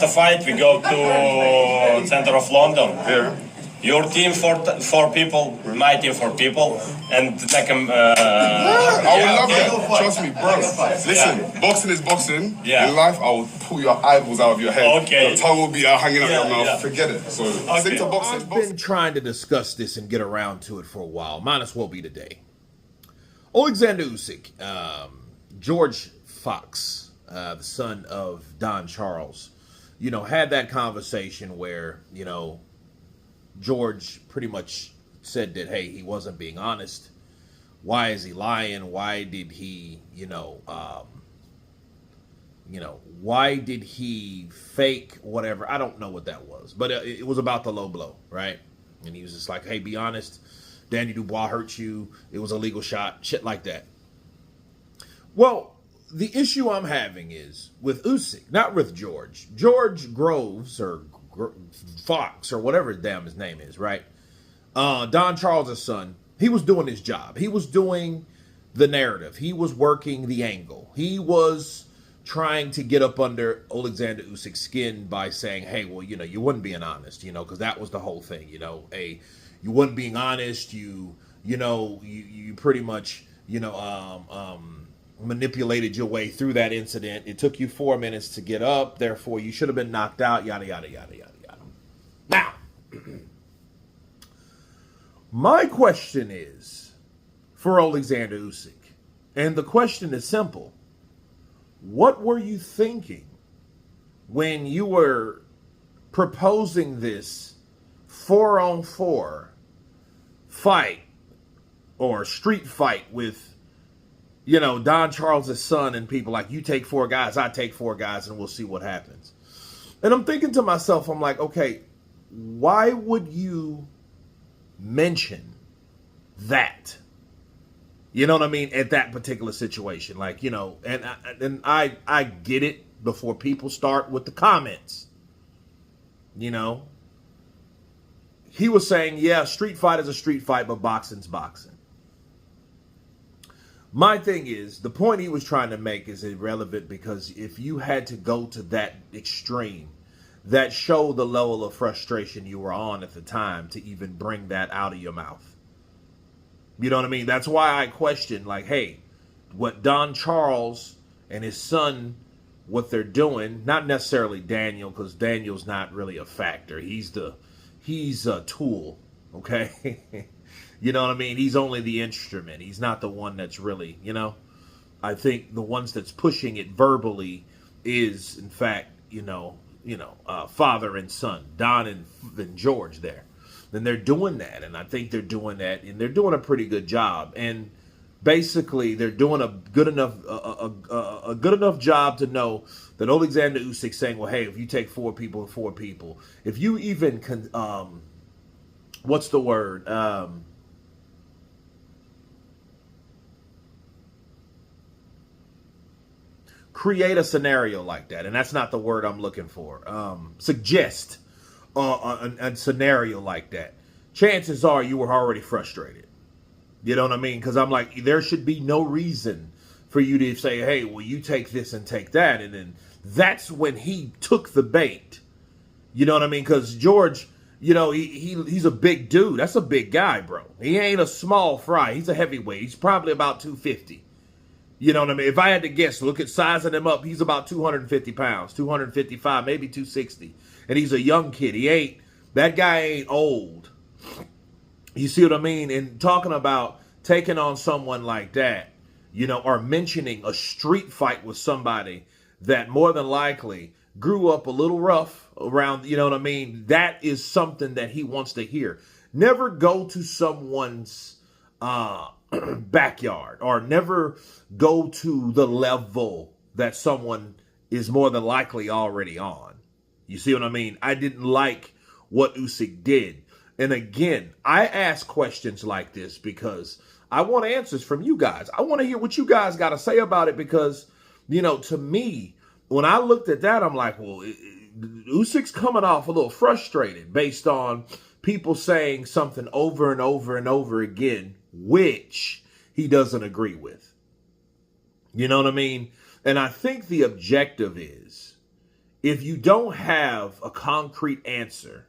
the fight, we go to center of London. Yeah. Your team for people, my team for people, and make them. I would love that. Trust me, bro. Listen, boxing is boxing. Yeah. In life, I will pull your eyeballs out of your head. Okay. Your tongue will be out hanging out your mouth. Yeah. Forget it. So stick to boxing. I've been trying to discuss this and get around to it for a while. Might as well be today. Oleksandr Usyk, George Fox, the son of Don Charles, had that conversation where, George pretty much said that, hey, he wasn't being honest. Why is he lying? Why did he, why did he fake whatever? I don't know what that was, but it was about the low blow, right? And he was just like, hey, be honest. Danny Dubois hurt you. It was a legal shot. Shit like that. Well, the issue I'm having is with Usyk, not with George. George Groves or Fox or whatever damn his name is, right? Don Charles' son, he was doing his job. He was doing the narrative. He was working the angle. He was trying to get up under Oleksandr Usyk's skin by saying, hey, well, you wasn't being honest, because that was the whole thing, hey, you wasn't being honest, you pretty much, manipulated your way through that incident. It took you 4 minutes to get up, therefore you should have been knocked out, yada, yada, yada, yada, yada. Now, my question is for Oleksandr Usyk, and the question is simple. What were you thinking when you were proposing this 4-on-4 fight or street fight with, Don Charles' son and people like, you take 4 guys, I take 4 guys, and we'll see what happens. And I'm thinking to myself, I'm like, okay, why would you mention that? You know what I mean? At that particular situation, like, and I get it before people start with the comments. He was saying, yeah, street fight is a street fight, but boxing's boxing. My thing is, the point he was trying to make is irrelevant because if you had to go to that extreme, that showed the level of frustration you were on at the time to even bring that out of your mouth. You know what I mean? That's why I question, like, hey, what Don Charles and his son, what they're doing, not necessarily Daniel, because Daniel's not really a factor. He's a tool, okay? You know what I mean? He's only the instrument. He's not the one that's really, I think the ones that's pushing it verbally is, in fact, father and son, Don and George there. Then they're doing that, and I think they're doing that, and they're doing a pretty good job. And basically, they're doing a good enough job to know that Oleksandr Usyk saying, well, hey, if you take 4 people, if you even what's the word? Create a scenario like that, and that's not the word I'm looking for. Suggest a scenario like that. Chances are you were already frustrated. You know what I mean? Because I'm like, there should be no reason for you to say, hey, well, you take this and take that. And then that's when he took the bait. You know what I mean? Because George, he's a big dude. That's a big guy, bro. He ain't a small fry. He's a heavyweight. He's probably about 250. You know what I mean? If I had to guess, look at sizing him up, he's about 250 pounds, 255, maybe 260. And he's a young kid. That guy ain't old. You see what I mean? And talking about taking on someone like that, or mentioning a street fight with somebody that more than likely grew up a little rough around, you know what I mean? That is something that he wants to hear. Never go to someone's backyard, or never go to the level that someone is more than likely already on. You see what I mean? I didn't like what Usyk did. And again, I ask questions like this because I want answers from you guys. I want to hear what you guys got to say about it because, to me, when I looked at that, I'm like, well, Usyk's coming off a little frustrated based on people saying something over and over and over again, which he doesn't agree with. You know what I mean? And I think the objective is if you don't have a concrete answer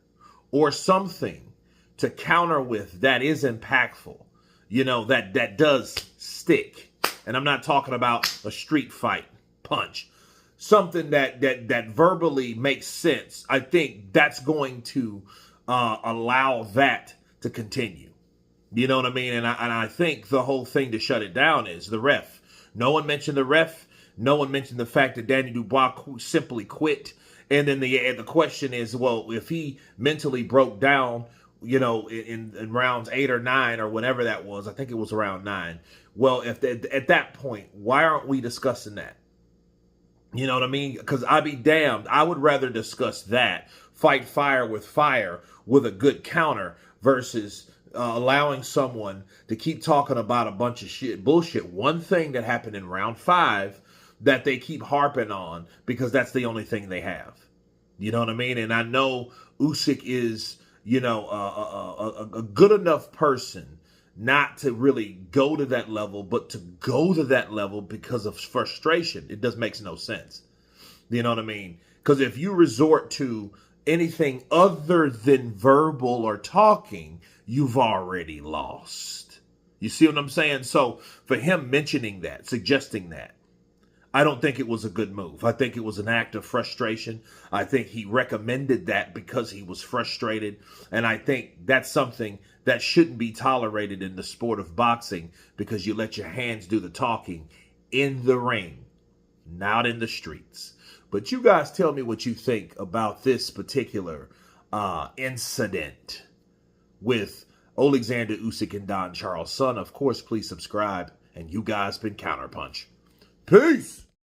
or something to counter with that is impactful, that does stick. And I'm not talking about a street fight punch. Something that verbally makes sense. I think that's going to allow that to continue. You know what I mean? And I think the whole thing to shut it down is the ref. No one mentioned the ref. No one mentioned the fact that Danny Dubois simply quit. And then the question is, well, if he mentally broke down, in rounds 8 or 9 or whatever that was, I think it was around 9. Well, if at that point, why aren't we discussing that? You know what I mean? Because I'd be damned. I would rather discuss that, fight fire with a good counter versus allowing someone to keep talking about a bunch of bullshit. One thing that happened in round 5 that they keep harping on because that's the only thing they have. You know what I mean? And I know Usyk is, a good enough person not to really go to that level, but to go to that level because of frustration. It just makes no sense. You know what I mean? Because if you resort to anything other than verbal or talking, you've already lost. You see what I'm saying? So for him mentioning that, suggesting that, I don't think it was a good move. I think it was an act of frustration. I think he recommended that because he was frustrated. And I think that's something that shouldn't be tolerated in the sport of boxing because you let your hands do the talking in the ring, not in the streets. But you guys tell me what you think about this particular incident with Oleksandr Usyk and Don Charles' son. Of course, please subscribe. And you guys been Counterpunch. Peace.